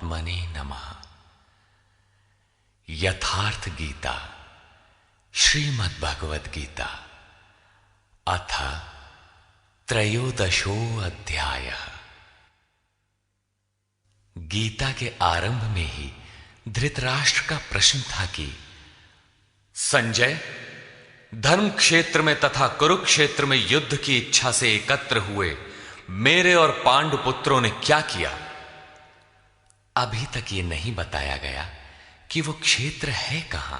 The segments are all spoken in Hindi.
परमात्मने नमः। यथार्थ गीता श्रीमद् भगवद गीता अथ त्रयोदशो अध्यायः। गीता के आरंभ में ही धृतराष्ट्र का प्रश्न था कि संजय, धर्म क्षेत्र में तथा कुरुक्षेत्र में युद्ध की इच्छा से एकत्र हुए मेरे और पांडु पुत्रों ने क्या किया? अभी तक यह नहीं बताया गया कि वो क्षेत्र है कहां,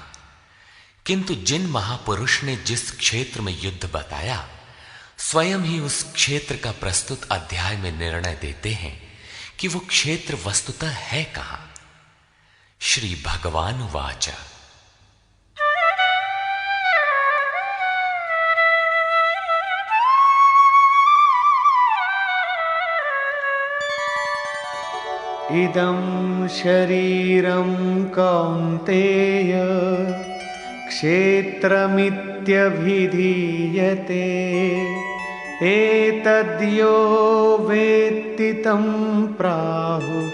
किंतु जिन महापुरुष ने जिस क्षेत्र में युद्ध बताया, स्वयं ही उस क्षेत्र का प्रस्तुत अध्याय में निर्णय देते हैं कि वो क्षेत्र वस्तुतः है कहां। श्री भगवान वाच इदं शरीरं कौन्तेय क्षेत्रमित्यभिधीयते एतद्यो वेत्ति तं प्राहुः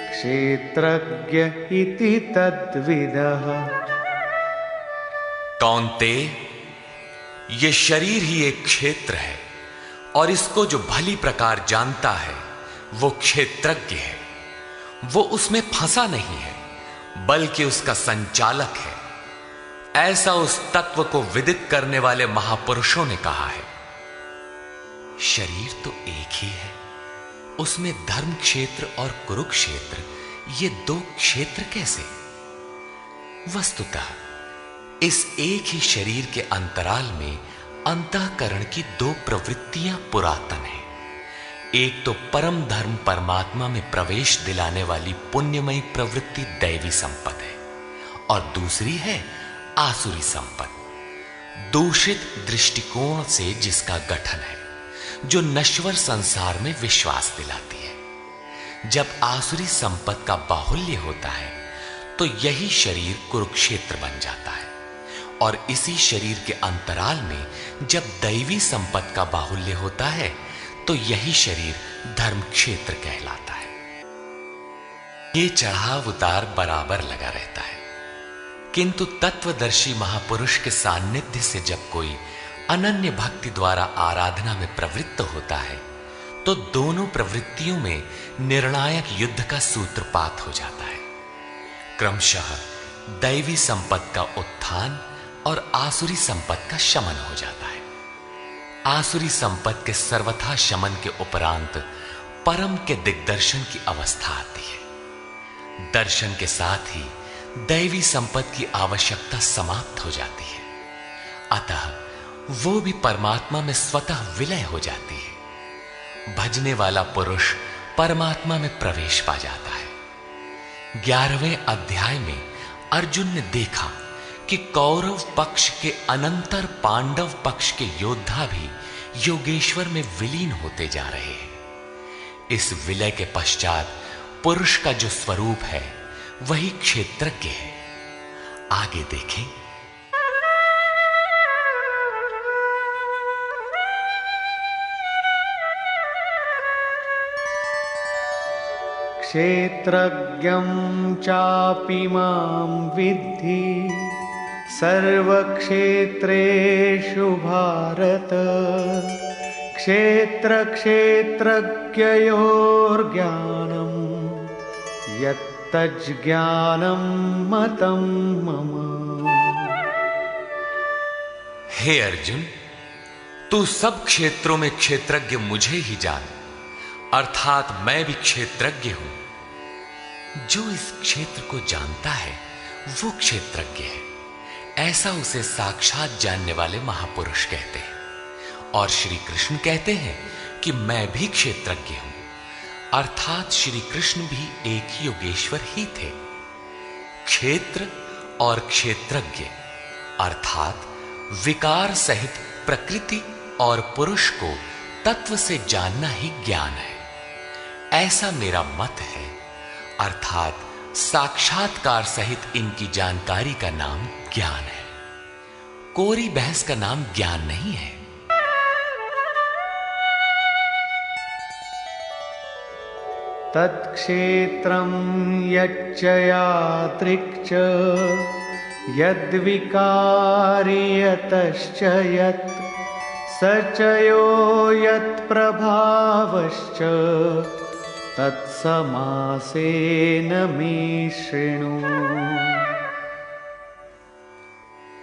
क्षेत्रज्ञ इति तद्विदः। कौन्तेय, ये शरीर ही एक क्षेत्र है और इसको जो भली प्रकार जानता है वो क्षेत्रज्ञ है। वो उसमें फंसा नहीं है बल्कि उसका संचालक है, ऐसा उस तत्व को विदित करने वाले महापुरुषों ने कहा है। शरीर तो एक ही है, उसमें धर्म क्षेत्र और कुरुक्षेत्र ये दो क्षेत्र कैसे? वस्तुतः इस एक ही शरीर के अंतराल में अंतःकरण की दो प्रवृत्तियां पुरातन हैं। एक तो परम धर्म परमात्मा में प्रवेश दिलाने वाली पुण्यमयी प्रवृत्ति दैवी संपद है और दूसरी है आसुरी संपद, दूषित दृष्टिकोण से जिसका गठन है, जो नश्वर संसार में विश्वास दिलाती है। जब आसुरी संपद का बाहुल्य होता है तो यही शरीर कुरुक्षेत्र बन जाता है और इसी शरीर के अंतराल में जब दैवी संपद का बाहुल्य होता है तो यही शरीर धर्म क्षेत्र कहलाता है। ये चढ़ाव उतार बराबर लगा रहता है, किंतु तत्वदर्शी महापुरुष के सान्निध्य से जब कोई अनन्य भक्ति द्वारा आराधना में प्रवृत्त होता है तो दोनों प्रवृत्तियों में निर्णायक युद्ध का सूत्रपात हो जाता है। क्रमशः दैवी संपद का उत्थान और आसुरी संपद का शमन हो जाता है। आसुरी संपद के सर्वथा शमन के उपरांत परम के दिग्दर्शन की अवस्था आती है। दर्शन के साथ ही दैवी संपद की आवश्यकता समाप्त हो जाती है, अतः वो भी परमात्मा में स्वतः विलय हो जाती है। भजने वाला पुरुष परमात्मा में प्रवेश पा जाता है। 11वें अध्याय में अर्जुन ने देखा कि कौरव पक्ष के अनंतर पांडव पक्ष के योद्धा भी योगेश्वर में विलीन होते जा रहे हैं। इस विलय के पश्चात पुरुष का जो स्वरूप है वही क्षेत्रज्ञ है। आगे देखें। क्षेत्रज्ञं चापि मां विद्धि सर्वक्षेत्रेषु भारत क्षेत्रक्षेत्रज्ञयोर्ज्ञानं यत्तज्ज्ञानं मतं मम। हे अर्जुन, तू सब क्षेत्रों में क्षेत्रज्ञ मुझे ही जान, अर्थात मैं भी क्षेत्रज्ञ हूं। जो इस क्षेत्र को जानता है वो क्षेत्रज्ञ है, ऐसा उसे साक्षात जानने वाले महापुरुष कहते हैं। और श्री कृष्ण कहते हैं कि मैं भी क्षेत्रज्ञ हूं, अर्थात श्री कृष्ण भी एक योगेश्वर ही थे। क्षेत्र और क्षेत्रज्ञ अर्थात विकार सहित प्रकृति और पुरुष को तत्व से जानना ही ज्ञान है, ऐसा मेरा मत है। अर्थात साक्षात्कार सहित इनकी जानकारी का नाम ज्ञान है, कोरी बहस का नाम ज्ञान नहीं है। तत्क्षेत्रं यच्च यादृक् च यद्विकारी यतश्च यत् स च यो यत्प्रभावश्च तत्समासेन मे शृणु।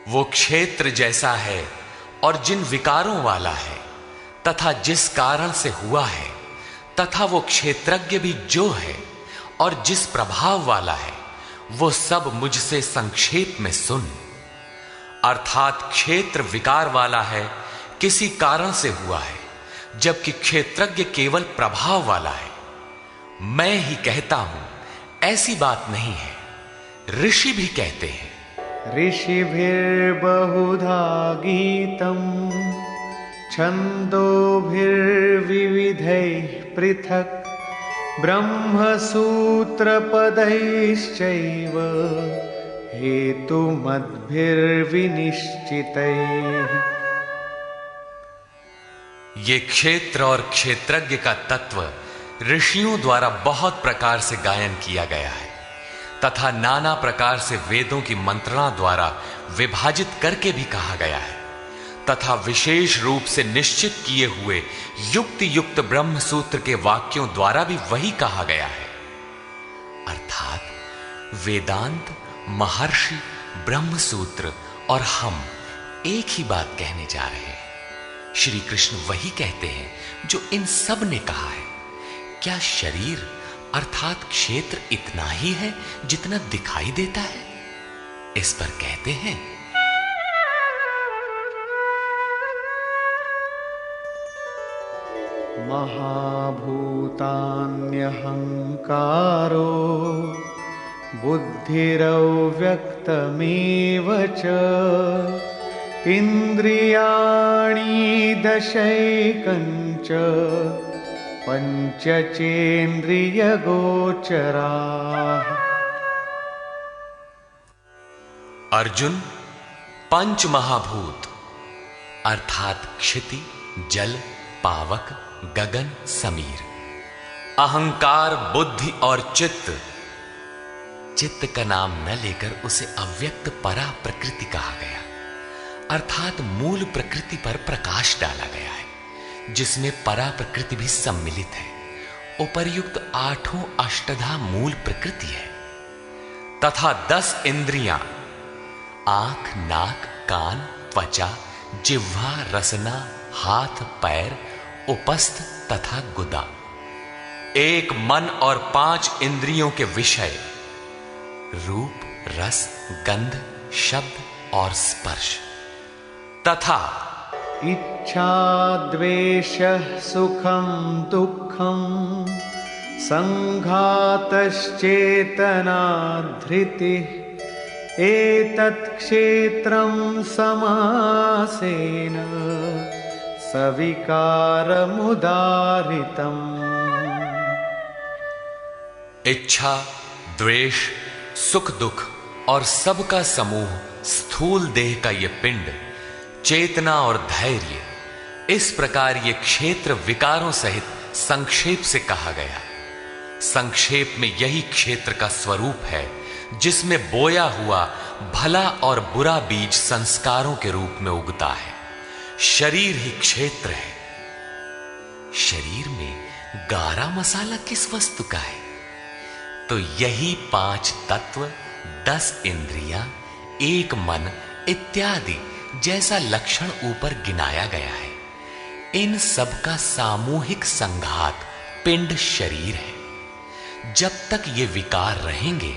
वो क्षेत्र जैसा है और जिन विकारों वाला है तथा जिस कारण से हुआ है, तथा वो क्षेत्रज्ञ भी जो है और जिस प्रभाव वाला है, वो सब मुझसे संक्षेप में सुन। अर्थात क्षेत्र विकार वाला है, किसी कारण से हुआ है, जबकि क्षेत्रज्ञ केवल प्रभाव वाला है। मैं ही कहता हूं, ऐसी बात नहीं है, ऋषि भी कहते हैं। ऋषिभिर्बहुधा गीतं छन्दोभिर्विविधैः पृथक् ब्रह्मसूत्रपदैश्चैव हेतुमद्भिर्विनिश्चितैः। ये क्षेत्र और क्षेत्रज्ञ का तत्व ऋषियों द्वारा बहुत प्रकार से गायन किया गया है तथा नाना प्रकार से वेदों की मंत्रणा द्वारा विभाजित करके भी कहा गया है तथा विशेष रूप से निश्चित किए हुए युक्ति युक्त ब्रह्म सूत्र के वाक्यों द्वारा भी वही कहा गया है। अर्थात वेदांत, महर्षि, ब्रह्म सूत्र और हम एक ही बात कहने जा रहे हैं। श्री कृष्ण वही कहते हैं जो इन सब ने कहा है। क्या शरीर अर्थात क्षेत्र इतना ही है जितना दिखाई देता है? इस पर कहते हैं, महाभूतान्यहंकारो बुद्धिरव्यक्तमेव च इन्द्रियाणि दशैकञ्च पंचचेन्द्रियगोचराः। अर्जुन, पंच महाभूत अर्थात क्षिति, जल, पावक, गगन, समीर, अहंकार, बुद्धि और चित्त। चित्त का नाम न लेकर उसे अव्यक्त परा प्रकृति कहा गया, अर्थात मूल प्रकृति पर प्रकाश डाला गया है, जिसमें परा प्रकृति भी सम्मिलित है। उपर्युक्त आठों अष्टधा मूल प्रकृति है तथा 10 इंद्रियां आंख, नाक, कान, त्वचा, जिह्वा, रसना, हाथ, पैर, उपस्थ तथा गुदा, एक मन और 5 इंद्रियों के विषय रूप, रस, गंध, शब्द और स्पर्श तथा इच्छा, द्वेषः, सुखं दुःखं, संघातश्चेतना, धृतिः, एतत् क्षेत्रं समासेन सविकारमुदाहृतम्। इच्छा, द्वेष, सुख दुख और सबका समूह स्थूल देह का ये पिंड, चेतना और धैर्य, इस प्रकार ये क्षेत्र विकारों सहित संक्षेप से कहा गया। संक्षेप में यही क्षेत्र का स्वरूप है जिसमें बोया हुआ भला और बुरा बीज संस्कारों के रूप में उगता है। शरीर ही क्षेत्र है। शरीर में गारा मसाला किस वस्तु का है? तो यही 5 तत्व, 10 इंद्रियां, एक मन इत्यादि जैसा लक्षण ऊपर गिनाया गया है। इन सब का सामूहिक संघात पिंड शरीर है। जब तक ये विकार रहेंगे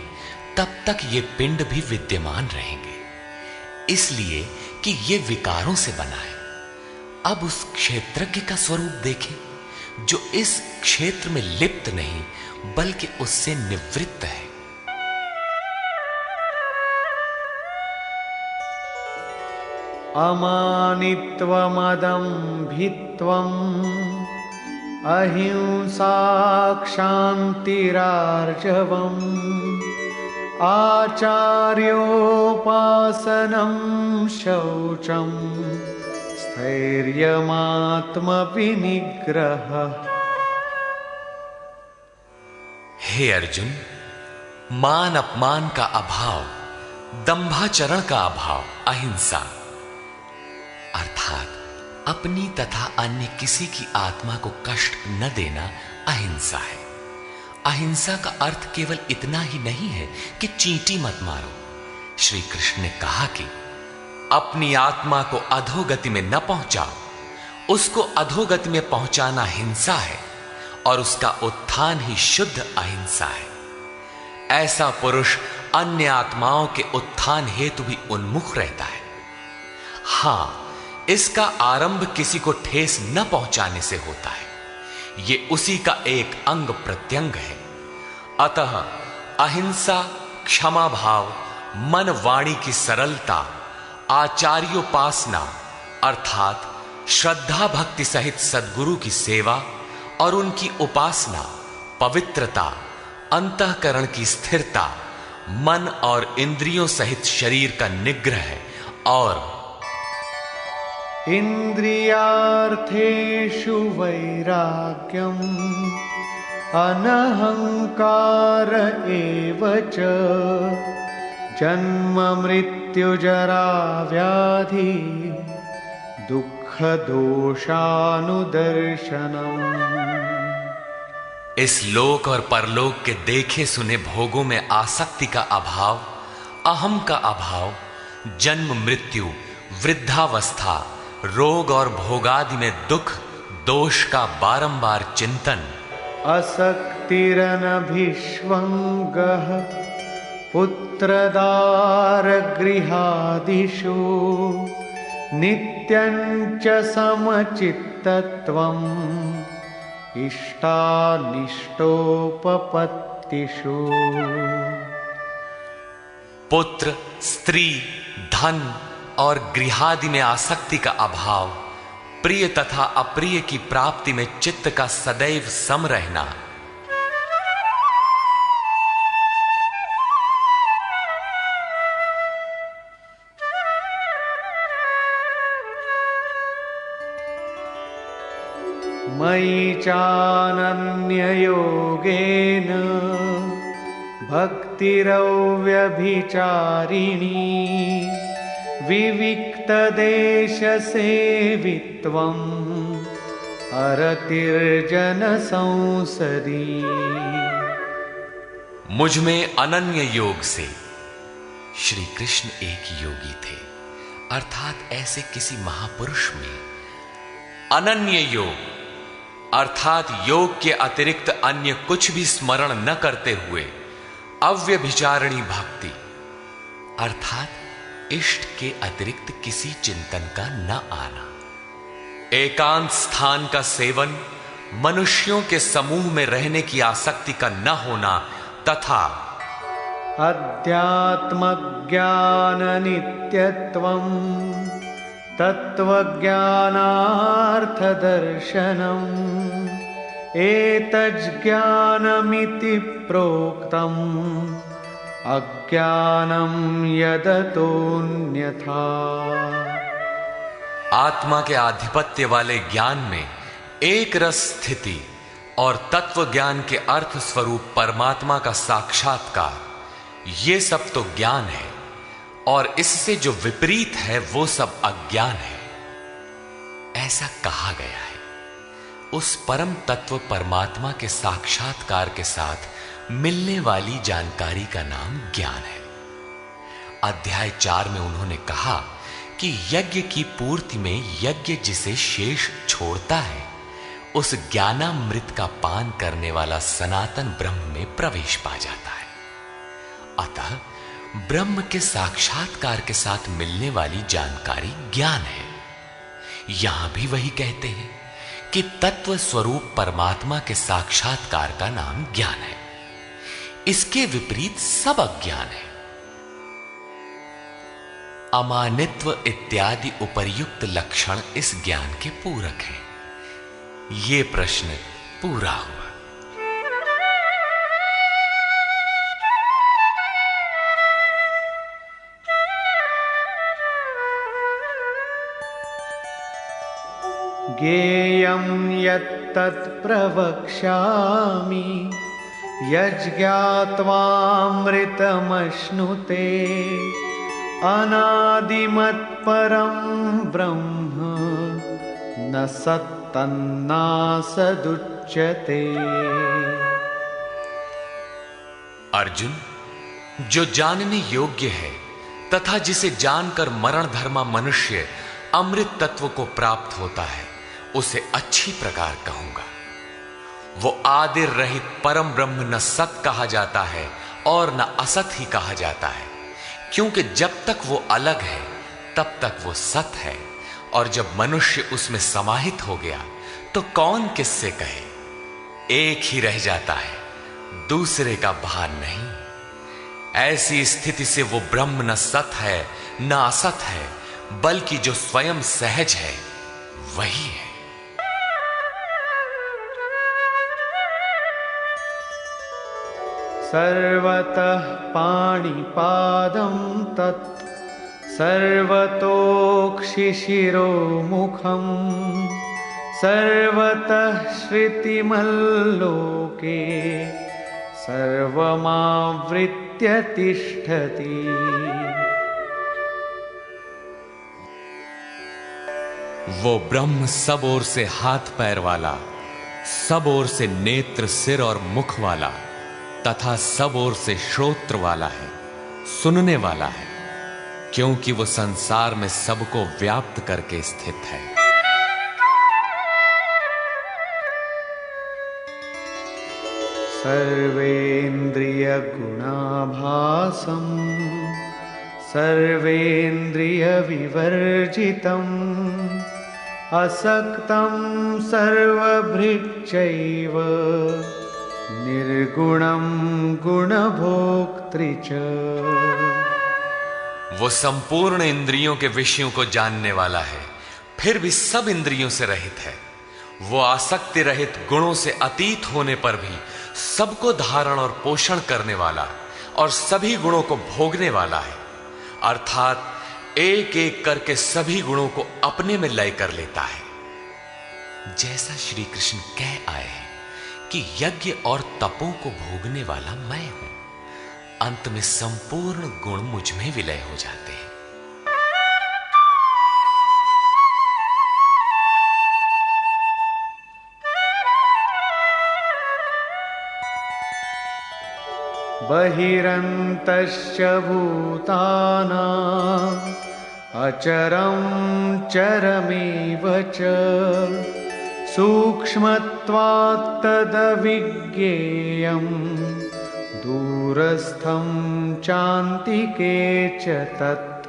तब तक ये पिंड भी विद्यमान रहेंगे, इसलिए कि ये विकारों से बना है। अब उस क्षेत्रज्ञ का स्वरूप देखें जो इस क्षेत्र में लिप्त नहीं बल्कि उससे निवृत्त है। अमानित्वमदम्भित्वम् अहिंसा क्षान्तिरार्जवम् आचार्योपासनं शौचं स्थैर्यमात्मविनिग्रहः। हे अर्जुन, मान अपमान का अभाव, दंभाचरण का अभाव अहिंसा अर्थात अपनी तथा अन्य किसी की आत्मा को कष्ट न देना अहिंसा है। अहिंसा का अर्थ केवल इतना ही नहीं है कि चींटी मत मारो। श्री कृष्ण ने कहा कि अपनी आत्मा को अधोगति में न पहुंचाओ, उसको अधोगति में पहुंचाना हिंसा है और उसका उत्थान ही शुद्ध अहिंसा है। ऐसा पुरुष अन्य आत्माओं के उत्थान हेतु भी उन्मुख रहता है। हां, इसका आरंभ किसी को ठेस न पहुंचाने से होता है। यह उसी का एक अंग प्रत्यंग है। अतः अहिंसा, क्षमा भाव, मन वाणी की सरलता, आचार्योपासना अर्थात श्रद्धा भक्ति सहित सद्गुरु की सेवा और उनकी उपासना, पवित्रता, अंतःकरण की स्थिरता, मन और इंद्रियों सहित शरीर का निग्रह और इंद्रियार्थेषु वैराग्यम अनहंकार एव च जन्म मृत्यु जरा व्याधि दुख दोषानुदर्शनम। इस लोक और परलोक के देखे सुने भोगों में आसक्ति का अभाव, अहम का अभाव, जन्म मृत्यु, वृद्धावस्था, रोग और भोगादि में दुख दोष का बारंबार चिंतन, असक्तिरनभिष्वंगः पुत्रदार गृहादिषु नित्यं च समचित्तत्वम् इष्टानिष्टोपपत्तिषु। पुत्र, स्त्री, धन और गृहादि में आसक्ति का अभाव, प्रिय तथा अप्रिय की प्राप्ति में चित्त का सदैव सम रहना, मयि चानन्ययोगेन भक्तिरव्यभिचारिणी विविक्तदेशसेवित्वम् अरतिर्जन संसदी। मुझ में अनन्य योग से श्री कृष्ण एक योगी थे, अर्थात ऐसे किसी महापुरुष में अनन्य योग अर्थात योग के अतिरिक्त अन्य कुछ भी स्मरण न करते हुए अव्यभिचारिणी भक्ति अर्थात इष्ट के अतिरिक्त किसी चिंतन का न आना, एकांत स्थान का सेवन, मनुष्यों के समूह में रहने की आसक्ति का न होना तथा अध्यात्मज्ञान नित्यत्वम् तत्त्वज्ञानार्थदर्शनम् एतज्ज्ञानमिति प्रोक्तम् अज्ञानम यदतोऽन्यथा। आत्मा के आधिपत्य वाले ज्ञान में एक रस स्थिति और तत्व ज्ञान के अर्थ स्वरूप परमात्मा का साक्षात्कार, ये सब तो ज्ञान है और इससे जो विपरीत है वो सब अज्ञान है। ऐसा कहा गया है। उस परम तत्व परमात्मा के साक्षात्कार के साथ मिलने वाली जानकारी का नाम ज्ञान है। अध्याय 4 में उन्होंने कहा कि यज्ञ की पूर्ति में यज्ञ जिसे शेष छोड़ता है, उस ज्ञानामृत का पान करने वाला सनातन ब्रह्म में प्रवेश पा जाता है। अतः ब्रह्म के साक्षात्कार के साथ मिलने वाली जानकारी ज्ञान है। यहां भी वही कहते हैं कि तत्व स्वरूप परमात्मा के साक्षात्कार का नाम ज्ञान है। इसके विपरीत सब अज्ञान है। अमानित्व इत्यादि उपर्युक्त लक्षण इस ज्ञान के पूरक हैं। ये प्रश्न पूरा हुआ। ज्ञेयं यत्तत् प्रवक्ष्यामि यज्ञात्वामृतमश्नुते अनादिमत्परं ब्रह्म न सत्तन्नासदुच्यते। अर्जुन, जो जानने योग्य है तथा जिसे जानकर मरण धर्मा मनुष्य अमृत तत्व को प्राप्त होता है, उसे अच्छी प्रकार कहूंगा। वो आदि रहित परम ब्रह्म न सत कहा जाता है और न असत ही कहा जाता है, क्योंकि जब तक वो अलग है तब तक वो सत है, और जब मनुष्य उसमें समाहित हो गया तो कौन किससे कहे। एक ही रह जाता है, दूसरे का भान नहीं। ऐसी स्थिति से वो ब्रह्म न सत है न असत है, बल्कि जो स्वयं सहज है वही है। सर्वतः पाणिपादं तत् सर्वतोक्षिशिरोमुखं सर्वतः श्रुतिमल्लोके सर्वमावृत्य तिष्ठति। वो ब्रह्म सब ओर से हाथ पैर वाला, सब ओर से नेत्र सिर और मुख वाला तथा सब ओर से श्रोत्र वाला है, सुनने वाला है, क्योंकि वो संसार में सबको व्याप्त करके स्थित है। सर्वेन्द्रियगुणाभासं सर्वेन्द्रियविवर्जितम् असक्तं सर्वभृच्चैव निर्गुणं गुणभोक्तृ च। वो संपूर्ण इंद्रियों के विषयों को जानने वाला है, फिर भी सब इंद्रियों से रहित है। वो आसक्ति रहित, गुणों से अतीत होने पर भी सबको धारण और पोषण करने वाला और सभी गुणों को भोगने वाला है, अर्थात एक एक करके सभी गुणों को अपने में लय कर लेता है। जैसा श्री कृष्ण कह आए हैं कि यज्ञ और तपों को भोगने वाला मैं हूं, अंत में संपूर्ण गुण मुझ में विलय हो जाते हैं। बहिरन्तश्च भूतानाम् अचरं चरमेव च सूक्ष्मत्वात् तदविज्ञेयं दूरस्थं चान्तिके च तत्।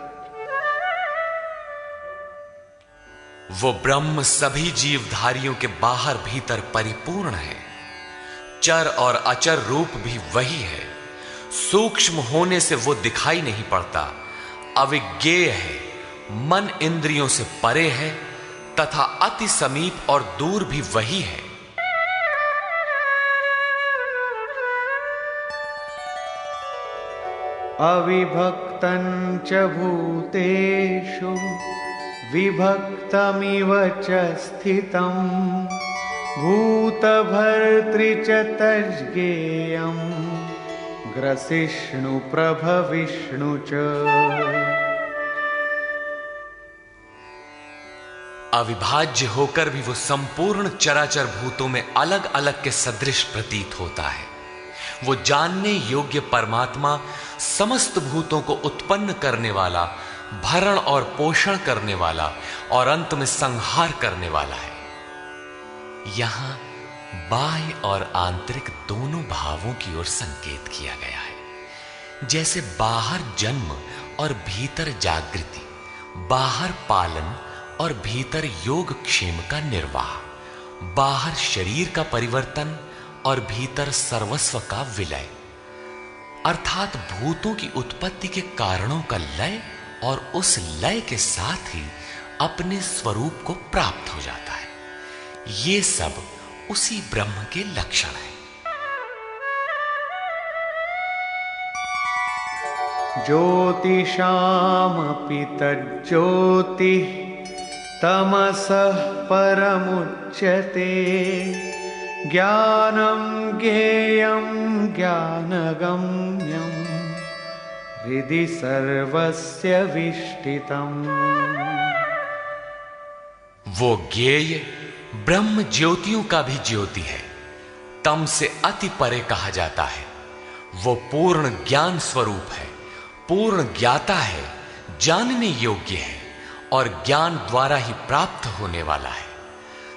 वो ब्रह्म सभी जीवधारियों के बाहर भीतर परिपूर्ण है। चर और अचर रूप भी वही है। सूक्ष्म होने से वो दिखाई नहीं पड़ता, अविज्ञेय है, मन इंद्रियों से परे है तथा अति समीप और दूर भी वही है। अविभक्तं च भूतेषु विभक्तमिव च स्थितं भूतभर्तृ च तज्ज्ञेयं ग्रसिष्णु प्रभविष्णु च। अविभाज्य होकर भी वो संपूर्ण चराचर भूतों में अलग अलग के सदृश प्रतीत होता है। वो जानने योग्य परमात्मा समस्त भूतों को उत्पन्न करने वाला, भरण और पोषण करने वाला और अंत में संहार करने वाला है। यहां बाह्य और आंतरिक दोनों भावों की ओर संकेत किया गया है। जैसे बाहर जन्म और भीतर जागृति, बाहर पालन और भीतर योग क्षेम का निर्वाह, बाहर शरीर का परिवर्तन और भीतर सर्वस्व का विलय, अर्थात भूतों की उत्पत्ति के कारणों का लय और उस लय के साथ ही अपने स्वरूप को प्राप्त हो जाता है। ये सब उसी ब्रह्म के लक्षण है। ज्योतिषामपि तज्ज्योतिः तमसः परमुच्यते ज्ञानं ज्ञेयं ज्ञानगम्यं हृदि सर्वस्य विष्ठितम्। वो ज्ञेय ब्रह्म ज्योतियों का भी ज्योति है, तम से अति परे कहा जाता है। वो पूर्ण ज्ञान स्वरूप है, पूर्ण ज्ञाता है, जानने योग्य है और ज्ञान द्वारा ही प्राप्त होने वाला है।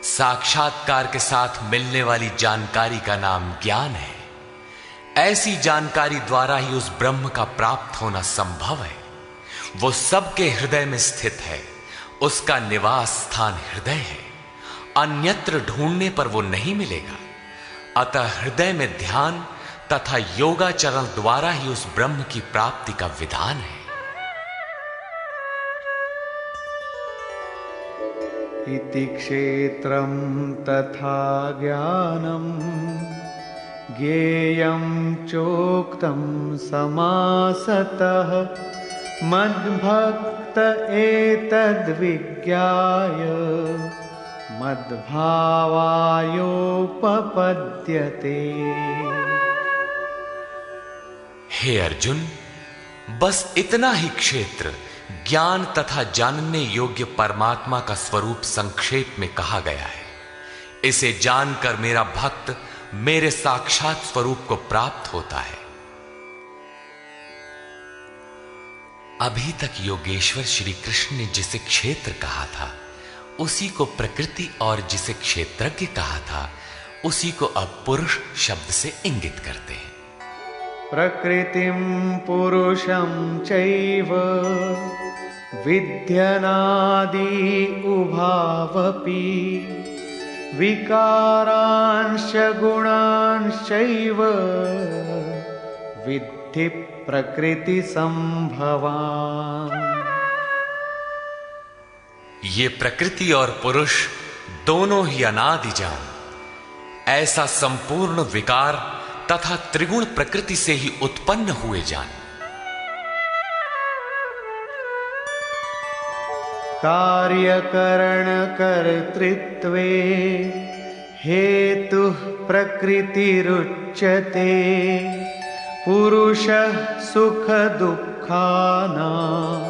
साक्षात्कार के साथ मिलने वाली जानकारी का नाम ज्ञान है। ऐसी जानकारी द्वारा ही उस ब्रह्म का प्राप्त होना संभव है। वो सबके हृदय में स्थित है, उसका निवास स्थान हृदय है, अन्यत्र ढूंढने पर वो नहीं मिलेगा। अतः हृदय में ध्यान तथा योगाचरण द्वारा ही उस ब्रह्म की प्राप्ति का विधान है। इति क्षेत्रं तथा ज्ञानं ज्ञेयं चोक्तं समासतः मद्भक्त एतद्विज्ञाय मद्भावायोपपद्यते। हे अर्जुन, बस इतना ही क्षेत्र ज्ञान तथा जानने योग्य परमात्मा का स्वरूप संक्षेप में कहा गया है। इसे जानकर मेरा भक्त मेरे साक्षात स्वरूप को प्राप्त होता है। अभी तक योगेश्वर श्री कृष्ण ने जिसे क्षेत्र कहा था उसी को प्रकृति और जिसे क्षेत्रज्ञ कहा था उसी को अब पुरुष शब्द से इंगित करते हैं। प्रकृतिं पुरुषं चैव विद्यनादि उभावपि विकारांश गुणांश्चैव विद्धि प्रकृति संभवान्। ये प्रकृति और पुरुष दोनों ही अनादि जान, ऐसा संपूर्ण विकार तथा त्रिगुण प्रकृति से ही उत्पन्न हुए जान। कार्यकरण कर्तृत्वे हेतुः प्रकृतिरुच्यते पुरुषः सुख दुःखानां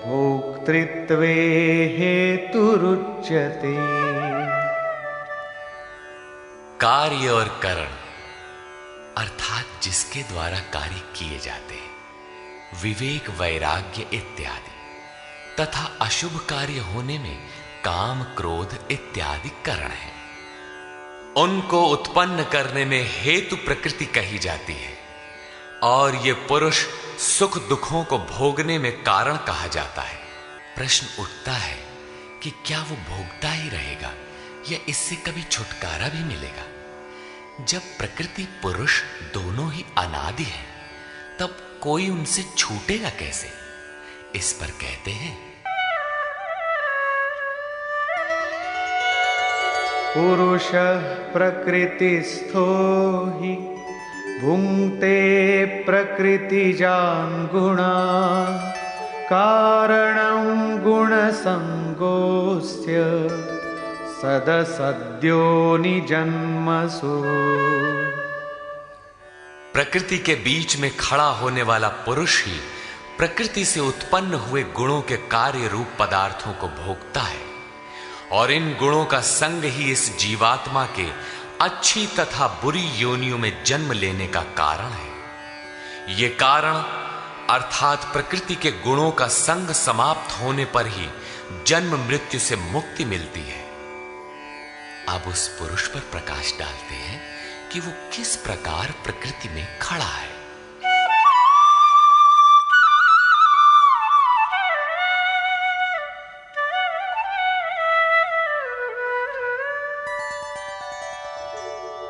भोक्तृत्वे हेतुरुच्यते। कार्य और करण अर्थात जिसके द्वारा कार्य किए जाते हैं, विवेक वैराग्य इत्यादि तथा अशुभ कार्य होने में काम क्रोध इत्यादि कारण है। उनको उत्पन्न करने में हेतु प्रकृति कही जाती है और ये पुरुष सुख दुखों को भोगने में कारण कहा जाता है। प्रश्न उठता है कि क्या वो भोगता ही रहेगा या इससे कभी छुटकारा भी मिलेगा? जब प्रकृति पुरुष दोनों ही अनादि हैं, तब कोई उनसे छूटेगा कैसे? इस पर कहते हैं, पुरुषः प्रकृतिस्थो हि भुङ्क्ते प्रकृतिजान् गुणान् कारणं गुणसङ्गोऽस्य सदसद्यो निजन्मसु। प्रकृति के बीच में खड़ा होने वाला पुरुष ही प्रकृति से उत्पन्न हुए गुणों के कार्य रूप पदार्थों को भोगता है और इन गुणों का संग ही इस जीवात्मा के अच्छी तथा बुरी योनियों में जन्म लेने का कारण है। ये कारण अर्थात प्रकृति के गुणों का संग समाप्त होने पर ही जन्म मृत्यु से मुक्ति मिलती है। अब उस पुरुष पर प्रकाश डालते हैं कि वो किस प्रकार प्रकृति में खड़ा है।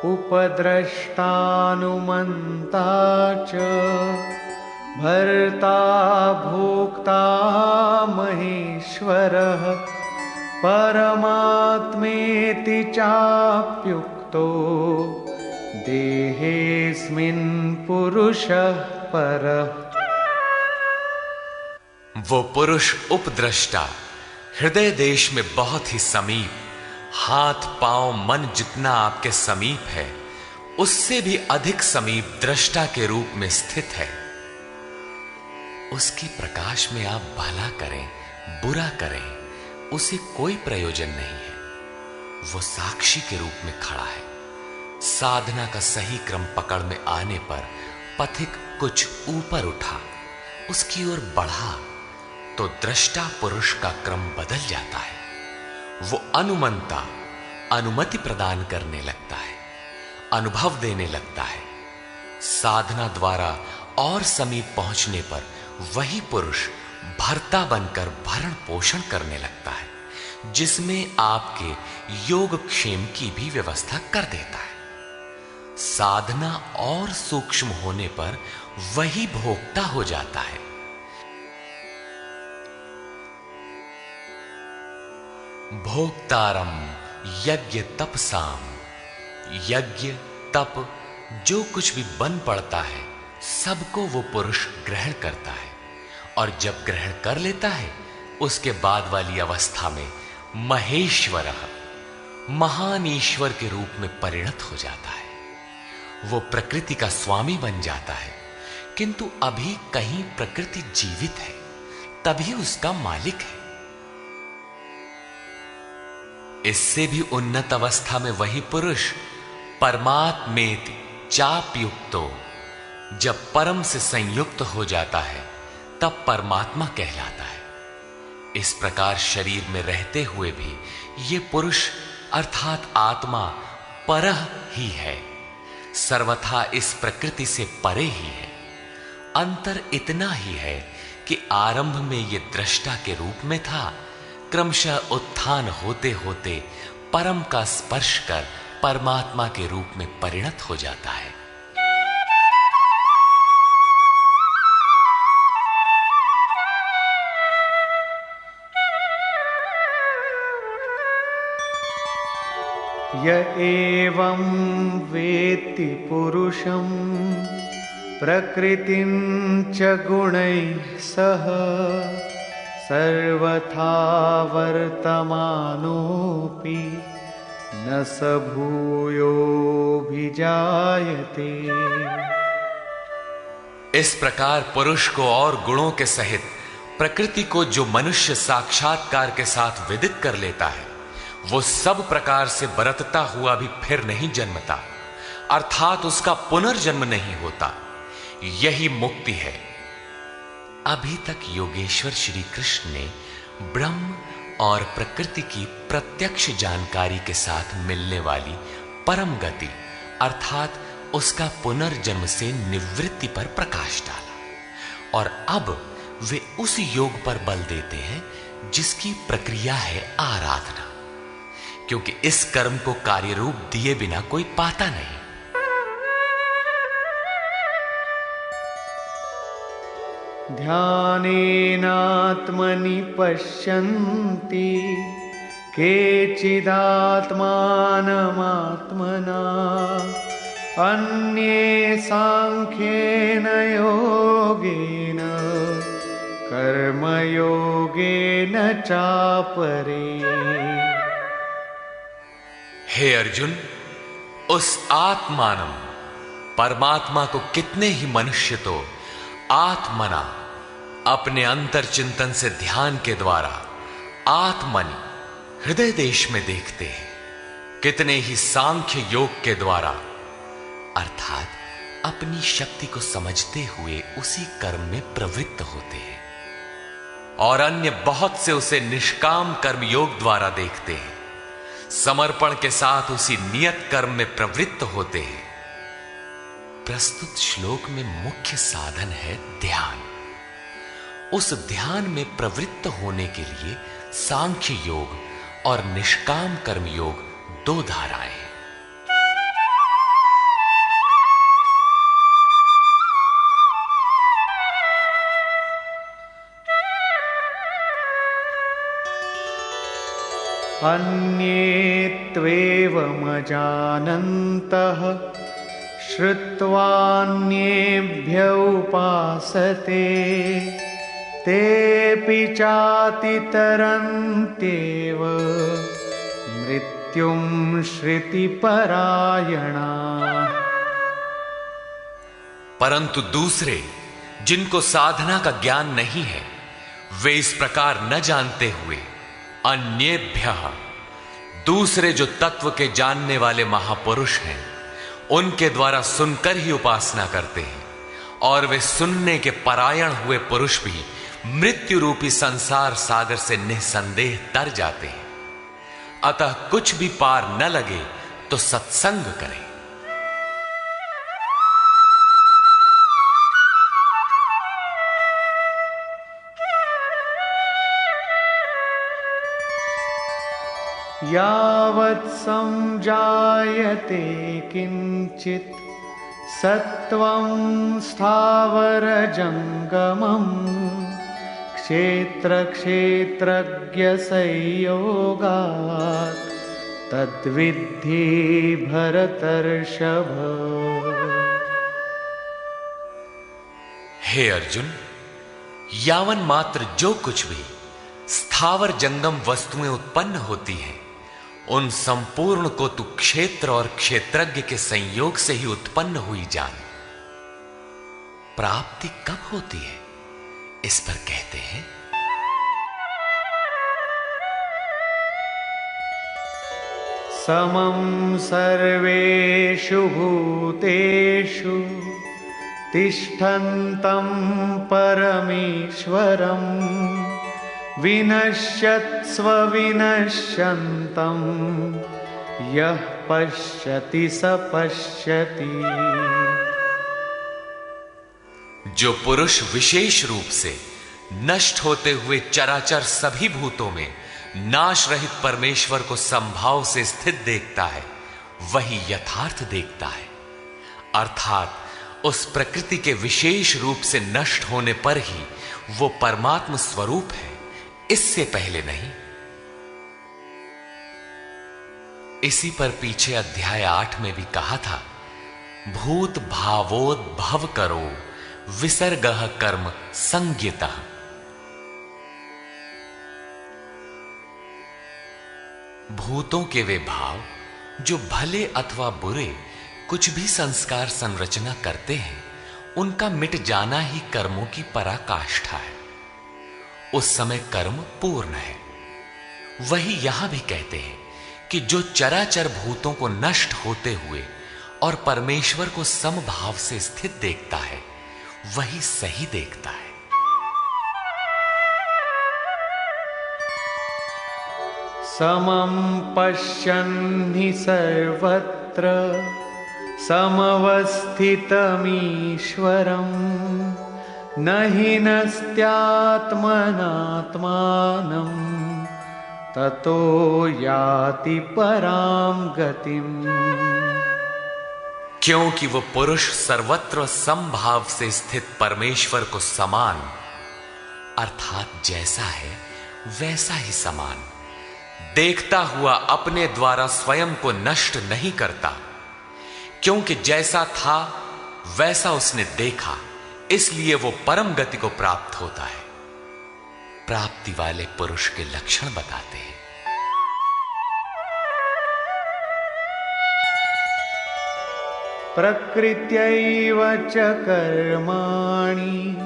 उपद्रष्टानुमन्ता च भर्ता भोक्ता महेश्वरः परमात्मेति चाप्युक्तो देहेऽस्मिन् पुरुषः परः। वो पुरुष उपद्रष्टा, हृदय देश में बहुत ही समीप, हाथ पांव मन जितना आपके समीप है, उससे भी अधिक समीप दृष्टा के रूप में स्थित है। उसके प्रकाश में आप भला करें बुरा करें, उसे कोई प्रयोजन नहीं है। वो साक्षी के रूप में खड़ा है। साधना का सही क्रम पकड़ में आने पर पथिक कुछ ऊपर उठा, उसकी ओर बढ़ा तो दृष्टा पुरुष का क्रम बदल जाता है। वो अनुमंता अनुमति प्रदान करने लगता है, अनुभव देने लगता है। साधना द्वारा और समीप पहुंचने पर वही पुरुष भर्ता बनकर भरण पोषण करने लगता है, जिसमें आपके योगक्षेम की भी व्यवस्था कर देता है। साधना और सूक्ष्म होने पर वही भोक्ता हो जाता है। भोक्तारम यज्ञ तपसाम, यज्ञ तप जो कुछ भी बन पड़ता है सबको वो पुरुष ग्रहण करता है, और जब ग्रहण कर लेता है उसके बाद वाली अवस्था में महेश्वर महान ईश्वर के रूप में परिणत हो जाता है। वो प्रकृति का स्वामी बन जाता है, किंतु अभी कहीं प्रकृति जीवित है तभी उसका मालिक है। इससे भी उन्नत अवस्था में वही पुरुष परमात्मेति चापयुक्तो, जब परम से संयुक्त हो जाता है तब परमात्मा कहलाता है। इस प्रकार शरीर में रहते हुए भी ये पुरुष अर्थात आत्मा परह ही है, सर्वथा इस प्रकृति से परे ही है। अंतर इतना ही है कि आरंभ में ये दृष्टा के रूप में था, क्रमशः उत्थान होते होते परम का स्पर्श कर परमात्मा के रूप में परिणत हो जाता है। य एवं वेत्ति पुरुषं प्रकृतिं च गुणैः सह सर्वथा वर्तमानोऽपि न स भूयोऽभिजायते। इस प्रकार पुरुष को और गुणों के सहित प्रकृति को जो मनुष्य साक्षात्कार के साथ विदित कर लेता है, वो सब प्रकार से बरतता हुआ भी फिर नहीं जन्मता, अर्थात उसका पुनर्जन्म नहीं होता। यही मुक्ति है। अभी तक योगेश्वर श्री कृष्ण ने ब्रह्म और प्रकृति की प्रत्यक्ष जानकारी के साथ मिलने वाली परम गति अर्थात उसका पुनर्जन्म से निवृत्ति पर प्रकाश डाला, और अब वे उस योग पर बल देते हैं जिसकी प्रक्रिया है आराधना, क्योंकि इस कर्म को कार्य रूप दिए बिना कोई पाता नहीं। ध्यानेनात्मनि पश्यन्ति केचिदात्मानमात्मना अन्ये सांख्येन योगेन कर्मयोगेन चापरे। हे अर्जुन, उस आत्मानम परमात्मा को कितने ही मनुष्य तो आत्मना अपने अंतर चिंतन से ध्यान के द्वारा आत्मनि हृदय देश में देखते हैं, कितने ही सांख्य योग के द्वारा अर्थात अपनी शक्ति को समझते हुए उसी कर्म में प्रवृत्त होते हैं, और अन्य बहुत से उसे निष्काम कर्म योग द्वारा देखते हैं, समर्पण के साथ उसी नियत कर्म में प्रवृत्त होते हैं। प्रस्तुत श्लोक में मुख्य साधन है ध्यान। उस ध्यान में प्रवृत्त होने के लिए सांख्य योग और निष्काम कर्म योग दो धाराएं हैं। अन्ये त्वेवमजानन्तः श्रुत्वान्येभ्य उपासते तेऽपि चातितरन्त्येव मृत्योर्मुक्षीयमामृतम्। मृत्युं श्रुतिपरायणा। परंतु दूसरे जिनको साधना का ज्ञान नहीं है, वे इस प्रकार न जानते हुए अन्येभ्यः, दूसरे जो तत्व के जानने वाले महापुरुष हैं, उनके द्वारा सुनकर ही उपासना करते हैं, और वे सुनने के परायण हुए पुरुष भी मृत्यु रूपी संसार सागर से निसंदेह तर जाते हैं। अतः कुछ भी पार न लगे तो सत्संग करें। यावत् संजायते किंचित सत्वं स्थावरजंगमम् क्षेत्र क्षेत्रज्ञ संयोगात् तद्विद्धि भरतर्षभ। हे अर्जुन, यावन मात्र जो कुछ भी स्थावर जंगम वस्तुएं उत्पन्न होती हैं, उन संपूर्ण को तू क्षेत्र और क्षेत्रज्ञ के संयोग से ही उत्पन्न हुई जान। प्राप्ति कब होती है, इस पर कहते हैं समं सर्वेषु भूतेषु तिष्ठन्तं परमेश्वरं विनश्यत्स्व विनश्यन्तं यः पश्यति स पश्यति। जो पुरुष विशेष रूप से नष्ट होते हुए चराचर सभी भूतों में नाश रहित परमेश्वर को संभाव से स्थित देखता है, वही यथार्थ देखता है। अर्थात उस प्रकृति के विशेष रूप से नष्ट होने पर ही वो परमात्म स्वरूप है, इससे पहले नहीं। इसी पर पीछे अध्याय 8 में भी कहा था, भूत भावोद्भव करो विसर्गः कर्म संज्ञितः। भूतों के वे भाव जो भले अथवा बुरे कुछ भी संस्कार संरचना करते हैं, उनका मिट जाना ही कर्मों की पराकाष्ठा है। उस समय कर्म पूर्ण है। वही यहां भी कहते हैं कि जो चराचर भूतों को नष्ट होते हुए और परमेश्वर को समभाव से स्थित देखता है, वही सही देखता है। समं पश्यन् हि सर्वत्र समवस्थितमीश्वरं न हि नस्त्यात्मनात्मानं ततो याति परां गतिम्। क्योंकि वो पुरुष सर्वत्र समभाव से स्थित परमेश्वर को समान, अर्थात जैसा है वैसा ही समान देखता हुआ अपने द्वारा स्वयं को नष्ट नहीं करता। क्योंकि जैसा था वैसा उसने देखा, इसलिए वो परम गति को प्राप्त होता है। प्राप्ति वाले पुरुष के लक्षण बताते हैं। प्रकृत्यैव च कर्माणि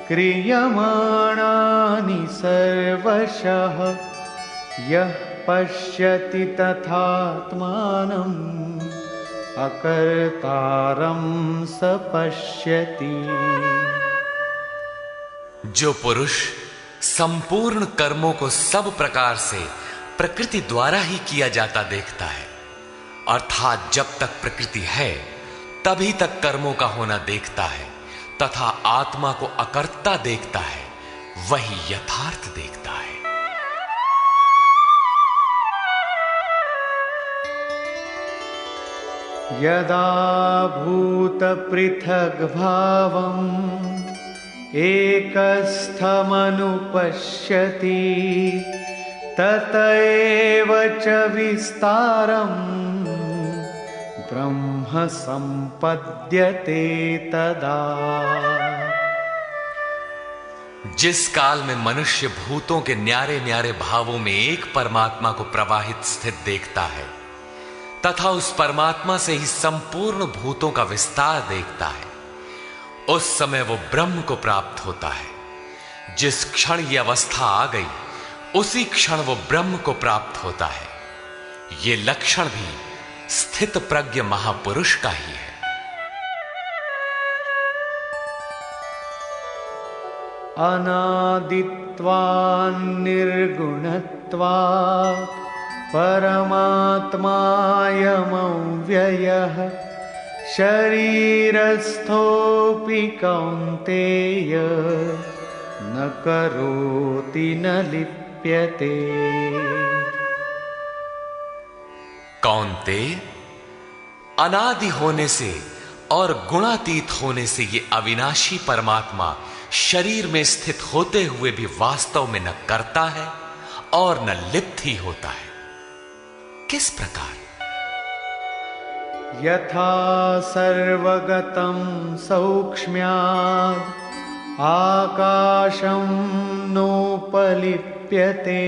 क्रियमाणानि सर्वशः यः पश्यति तथात्मानम् अकर्तारं स पश्यति। जो पुरुष संपूर्ण कर्मों को सब प्रकार से प्रकृति द्वारा ही किया जाता देखता है, अर्थात जब तक प्रकृति है तभी तक कर्मों का होना देखता है, तथा आत्मा को अकर्ता देखता है, वही यथार्थ देखता है। यदा भूत पृथग् भावम् एकस्थमनुपश्यति तत एव च विस्तारम् ब्रह्म संपद्यते तदा। जिस काल में मनुष्य भूतों के न्यारे न्यारे भावों में एक परमात्मा को प्रवाहित स्थित देखता है तथा उस परमात्मा से ही संपूर्ण भूतों का विस्तार देखता है, उस समय वो ब्रह्म को प्राप्त होता है। जिस क्षण यह अवस्था आ गई उसी क्षण वो ब्रह्म को प्राप्त होता है। ये लक्षण भी स्थित प्रज्ञ महापुरुष का ही है। अनादित्वान् निर्गुणत्वात् परमात्मायमव्ययः शरीरस्थोऽपि कौन्तेय न करोति न लिप्यते। कौन्तेय, अनादि होने से और गुणातीत होने से ये अविनाशी परमात्मा शरीर में स्थित होते हुए भी वास्तव में न करता है और न लिप्त ही होता है। किस प्रकार? यथा सर्वगतं सौक्ष्म्याद् आकाशं नोपलिप्यते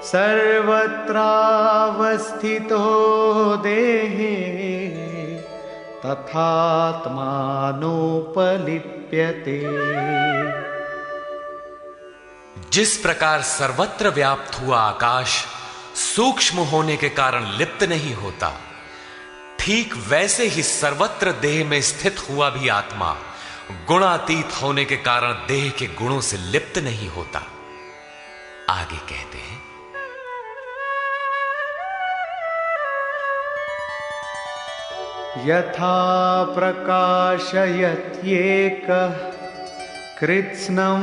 सर्वत्रावस्थितो देहे तथात्मानोपलिप्यते। जिस प्रकार सर्वत्र व्याप्त हुआ आकाश सूक्ष्म होने के कारण लिप्त नहीं होता, ठीक वैसे ही सर्वत्र देह में स्थित हुआ भी आत्मा गुणातीत होने के कारण देह के गुणों से लिप्त नहीं होता। आगे कहते हैं, यथा प्रकाशयत्येकः कृत्स्नं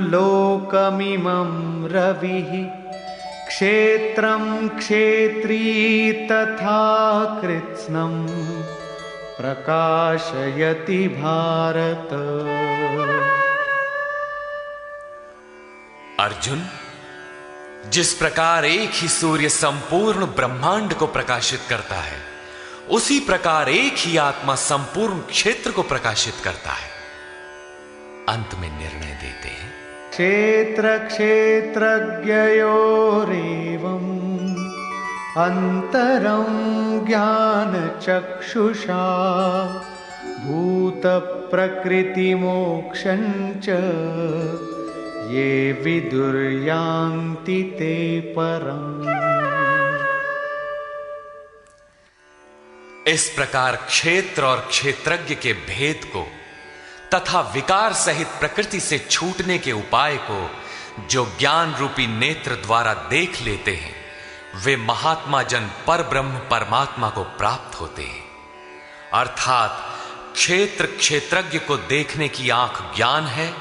लोकमिमं रविः क्षेत्रं क्षेत्री तथा कृत्स्नं प्रकाशयति भारत। अर्जुन, जिस प्रकार एक ही सूर्य संपूर्ण ब्रह्मांड को प्रकाशित करता है, उसी प्रकार एक ही आत्मा संपूर्ण क्षेत्र को प्रकाशित करता है। अंत में निर्णय देते हैं, क्षेत्र क्षेत्रज्ञयोरेवम् अंतरं ज्ञान चक्षुषा भूत प्रकृति मोक्षं च ये विदुर्यान्ति ते परम्। इस प्रकार क्षेत्र और क्षेत्रज्ञ के भेद को तथा विकार सहित प्रकृति से छूटने के उपाय को जो ज्ञान रूपी नेत्र द्वारा देख लेते हैं, वे महात्मा जन पर ब्रह्म परमात्मा को प्राप्त होते हैं। अर्थात क्षेत्र क्षेत्रज्ञ को देखने की आंख ज्ञान है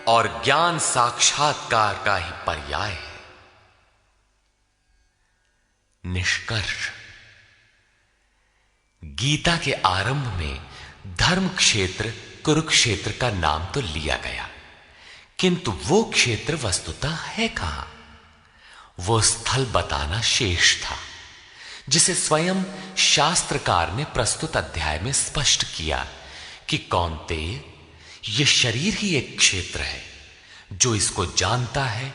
और ज्ञान साक्षात्कार का ही पर्याय है। निष्कर्ष, गीता के आरंभ में धर्म क्षेत्र कुरुक्षेत्र का नाम तो लिया गया, किंतु वो क्षेत्र वस्तुतः है कहां? वो स्थल बताना शेष था, जिसे स्वयं शास्त्रकार ने प्रस्तुत अध्याय में स्पष्ट किया कि कौन्तेय, ये शरीर ही एक क्षेत्र है। जो इसको जानता है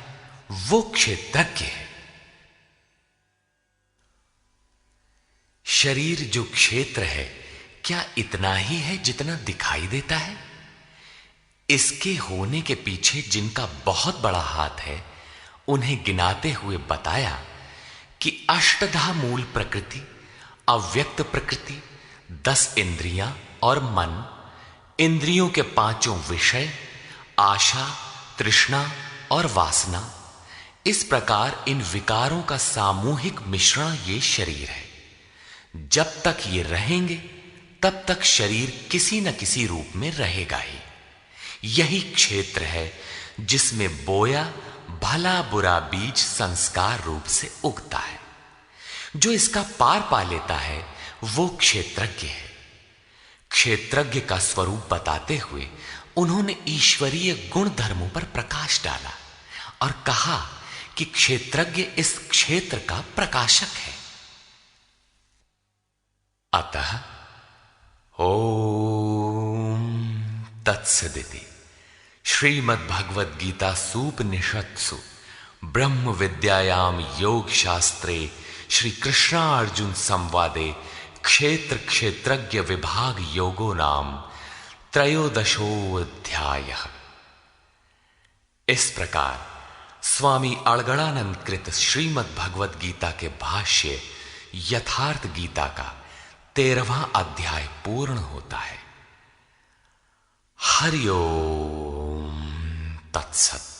वो क्षेत्रज्ञ है। शरीर जो क्षेत्र है, क्या इतना ही है जितना दिखाई देता है? इसके होने के पीछे जिनका बहुत बड़ा हाथ है, उन्हें गिनाते हुए बताया कि अष्टधा मूल प्रकृति, अव्यक्त प्रकृति, 10 इंद्रियां और मन, इंद्रियों के 5 विषय, आशा, तृष्णा और वासना, इस प्रकार इन विकारों का सामूहिक मिश्रण ये शरीर है। जब तक ये रहेंगे तब तक शरीर किसी न किसी रूप में रहेगा ही। यही क्षेत्र है जिसमें बोया भला बुरा बीज संस्कार रूप से उगता है। जो इसका पार पा लेता है वो क्षेत्रज्ञ है। क्षेत्रज्ञ का स्वरूप बताते हुए उन्होंने ईश्वरीय गुण धर्मों पर प्रकाश डाला और कहा कि क्षेत्रज्ञ इस क्षेत्र का प्रकाशक है। अतः ओम तत्सदिति श्रीमद् भगवद गीता सूपनिषत्सु ब्रह्म विद्यायाम योग शास्त्रे श्री कृष्णार्जुन संवादे क्षेत्र क्षेत्रज्ञ विभाग योगो नाम त्रयोदशोऽध्यायः। इस प्रकार स्वामी अड़गड़ानंद कृत श्रीमद् भगवद गीता के भाष्य यथार्थ गीता का 13वां अध्याय पूर्ण होता है। हरि ओम तत्सत।